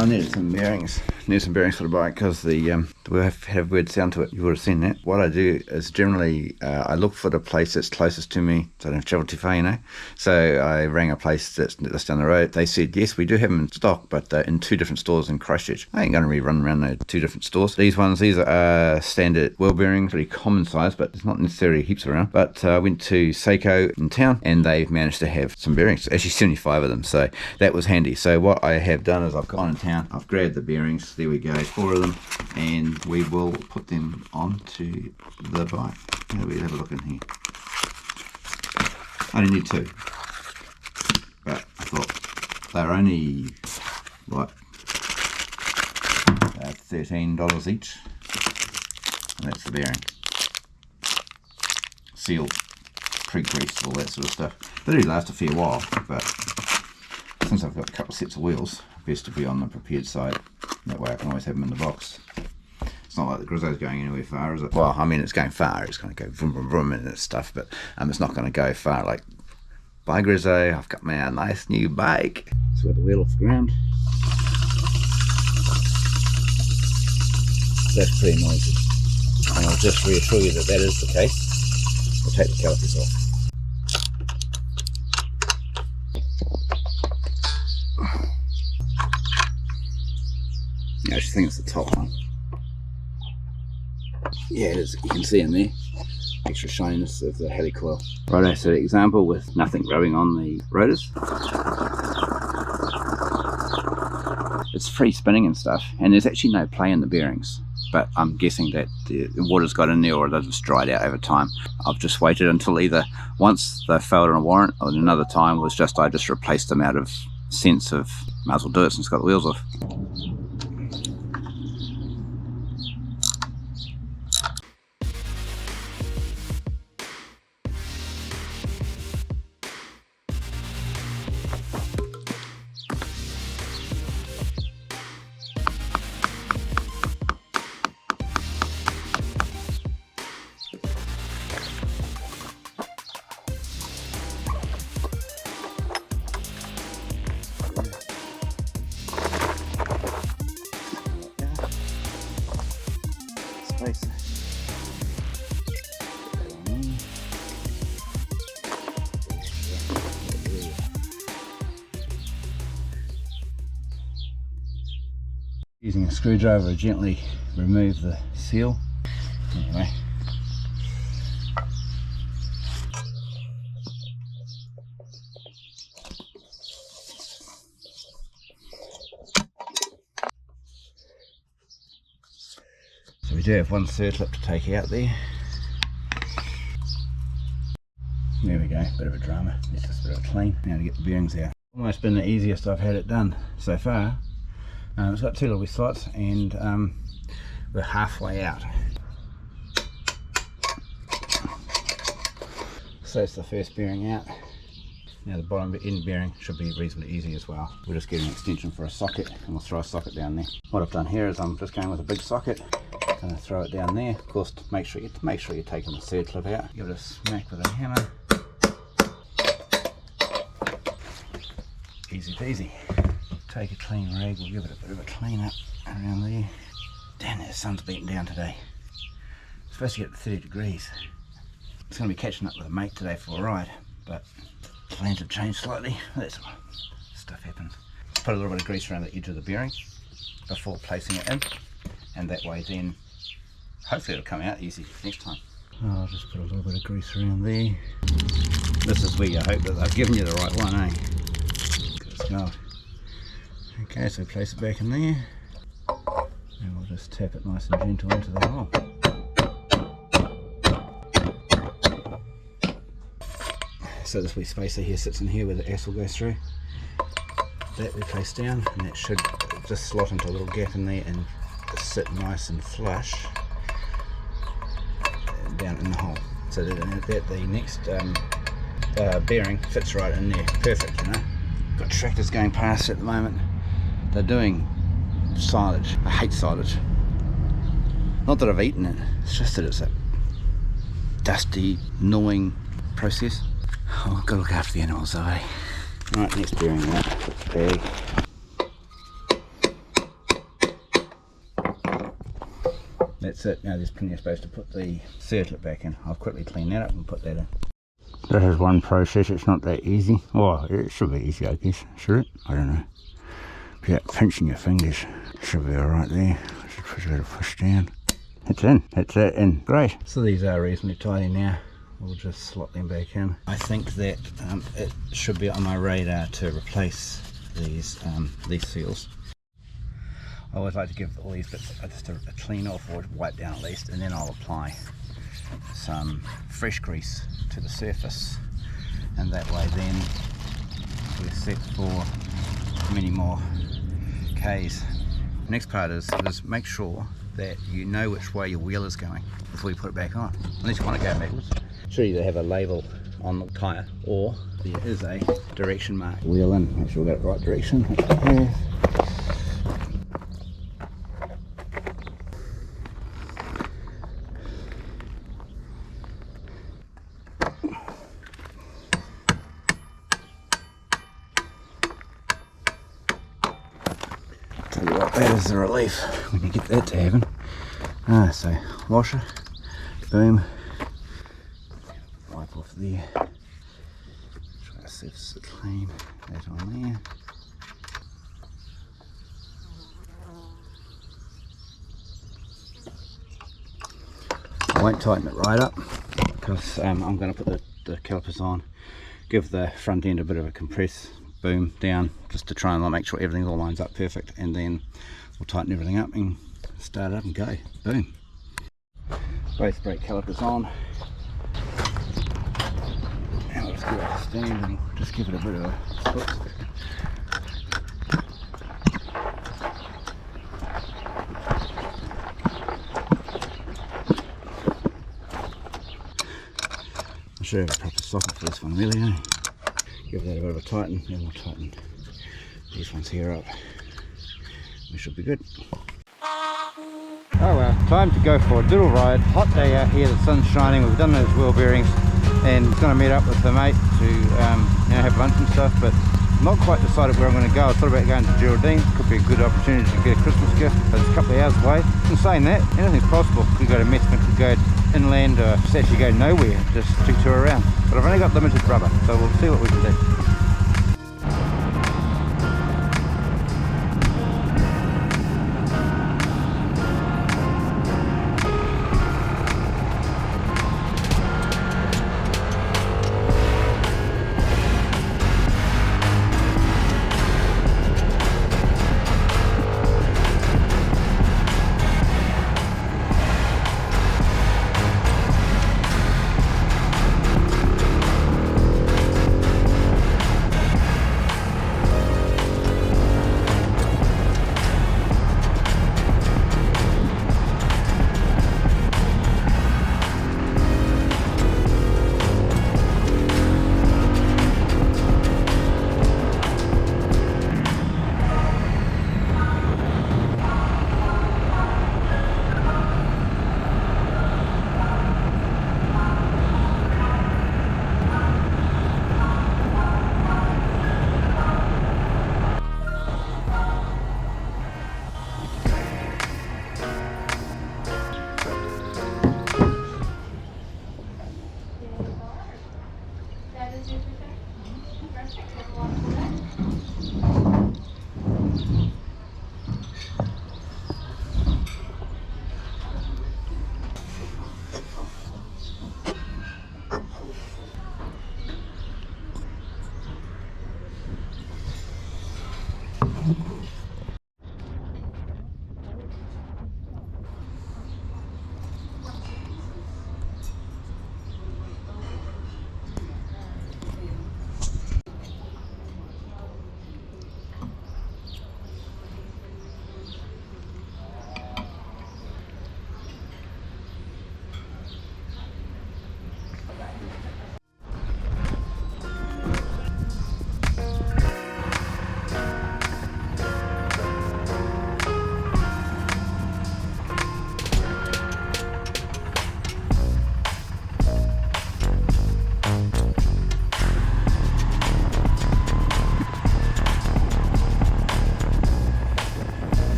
I needed some bearings. Needed some bearings for the bike because the wheel had a weird sound to it. You would have seen that. What I do is generally I look for the place that's closest to me, so I don't have to travel too far, you know. So I rang a place that's just down the road. They said, yes, we do have them in stock, but they're in 2 different stores in Christchurch. I ain't going to be running around those 2 different stores. These are standard wheel bearings, pretty common size, but it's not necessarily heaps around. But I went to Seiko in town, and they've managed to have some bearings. Actually, 75 of them, so that was handy. So what I have done is I've gone in town, I've grabbed the bearings, there we go, 4 of them, and we will put them onto the bike. We'll have a look in here. I only need 2, but I thought they're only like $13 each, and that's the bearing. Sealed, pre-greased, all that sort of stuff. They do last a fair while, but since I've got a couple of sets of wheels, best to be on the prepared side. That way I can always have them in the box. It's not like the Griso's going anywhere far, is it? Well, I mean, it's going far. It's going to go vroom, vroom, vroom and stuff, but it's not going to go far. Like, bye Griso, I've got my nice new bike. So we've got the wheel off the ground. That's pretty noisy. And I'll just reassure you that that is the case. We'll take the calipers off. I actually think it's the top one. Yeah, it is. You can see in there extra shininess of the helicoil. Righto, so example with nothing rubbing on the rotors. It's free spinning and stuff, and there's actually no play in the bearings, but I'm guessing that the water's got in there or they've just dried out over time. I've just waited until either once they failed on a warrant, or another time was just I just replaced them out of sense of might as well do it since it's got the wheels off. Using a screwdriver, I gently remove the seal. Anyway. So we do have one circlip to take out there. There we go, bit of a drama. Let's just bit of a clean. Now to get the bearings out. Almost been the easiest I've had it done so far. It's got 2 little slots, and we're halfway out. So that's the first bearing out. Now the bottom end bearing should be reasonably easy as well. We'll just get an extension for a socket, and we'll throw a socket down there. What I've done here is I'm just going with a big socket. Gonna throw it down there. Of course, make sure you're taking the circlip out. Give it a smack with a hammer. Easy peasy. Take a clean rag, we'll give it a bit of a clean up around there. Damn, the sun's beating down today. It's supposed to get to 30 degrees. It's going to be catching up with a mate today for a ride, but plans have changed slightly. That's all. Stuff happens. Put a little bit of grease around the edge of the bearing before placing it in, and that way then hopefully it'll come out easy next time. I'll just put a little bit of grease around there. This is where you hope that I've given you the right one, eh? Good smell. Okay, so place it back in there, and we'll just tap it nice and gentle into the hole. So this wee spacer here sits in here where the axle goes through. That we place down, and that should just slot into a little gap in there and sit nice and flush down in the hole. So that the next bearing fits right in there, perfect, you know. Got tractors going past at the moment. They're doing silage. I hate silage. Not that I've eaten it, it's just that it's a dusty, gnawing process. Oh, I've got to look after the animals though, eh? Right, next bearing out. Put the bag. That's it. Now there's plenty of space to put the circlip back in. I'll quickly clean that up and put that in. That is one process. It's not that easy. Well, it should be easy, I guess. Should it? I don't know. Without pinching your fingers, should be alright there. Just push a little push down. It's in. That's it in. Great. So these are reasonably tidy now. We'll just slot them back in. I think that it should be on my radar to replace these seals. I always like to give all these bits just a clean off, or wipe down at least, and then I'll apply some fresh grease to the surface, and that way then we're set for many more Ks. The next part is make sure that you know which way your wheel is going before you put it back on, unless you want to go backwards. Should either have a label on the tyre, or there is a direction mark. Wheel in, make sure we got it right direction. Tell you what, that is the relief when you get that to happen. So washer, boom, wipe off there, try to surface it clean, that on there. I won't tighten it right up because I'm going to put the calipers on, give the front end a bit of a compress, boom, down, just to try and make sure everything all lines up perfect, and then we'll tighten everything up and start it up and go. Boom. Both brake calipers on. And we'll just give it a stand and just give it a bit of a hook. I should have a proper socket for this one really, eh? Give that a bit of a tighten, then we'll tighten these ones here up. We should be good. Oh well, time to go for a little ride. Hot day out here, the sun's shining. We've done those wheel bearings and going to meet up with the mate to have lunch and stuff, but not quite decided where I'm going to go. I thought about going to Geraldine. Could be a good opportunity to get a Christmas gift, but it's a couple of hours away. And saying that, anything's possible. Could go to Methven, could go inland, or just actually go nowhere, just to tour around. But I've only got limited rubber, so we'll see what we can do.